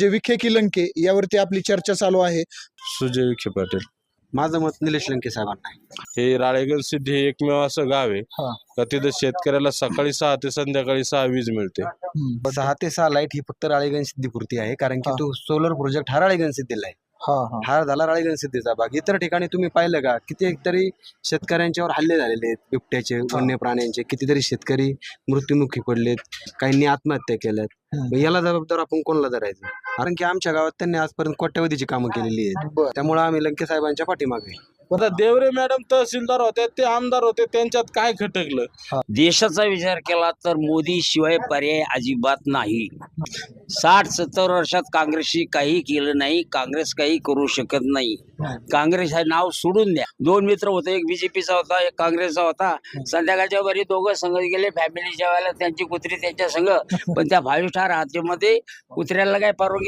जे विखे की लंके यावरती आपली चर्चा चालू आहे. सुजय विखे पाटील. माझं मत निलेश लंके साहेबांना आहे. हे राळेगण सिद्धी हे एकमेव असं गाव आहे का तिथं शेतकऱ्याला सकाळी 6 ते संध्याकाळी 6 वीज मिळते. 6 ते 6 लाईट ही फक्त राळेगण सिद्धीपुरती आहे, कारण की तो सोलर प्रोजेक्ट हा राळेगण सिद्धीला आहे. हा झाला राळेगण सिद्धीचा भाग. इतर ठिकाणी तुम्ही पाहिलं का किती तरी शेतकऱ्यांच्यावर हल्ले झालेले आहेत, बिबट्याचे, वन्य प्राण्यांचे. कितीतरी शेतकरी मृत्युमुखी पडलेत, काहींनी आत्महत्या केल्यात. मग याला जबाबदार आपण कोणाला धरायचं? कारण की आमच्या गावात त्यांनी आजपर्यंत कोट्यवधीची कामं केलेली आहेत. त्यामुळे आम्ही लंके साहेबांच्या पाठीमागे आहे. आता देवरे मॅडम तहसीलदार होते, ते आमदार होते, त्यांच्यात काय खटकलं? देशाचा विचार केला तर मोदी शिवाय पर्याय अजिबात नाही. 60-70 वर्षात काँग्रेसशी काही केलं नाही, काँग्रेस काही करू शकत नाही. काँग्रेस हे नाव सोडून द्या. 2 मित्र होते, एक बीजेपीचा होता, एक काँग्रेसचा होता. संध्याकाळच्या घरी दोघं संघ गेले फॅमिलीच्या वेळेला, त्यांची कुत्री त्यांच्या संघ. पण त्या 5 स्टार हॉटेलमध्ये कुत्र्याला काय परवानगी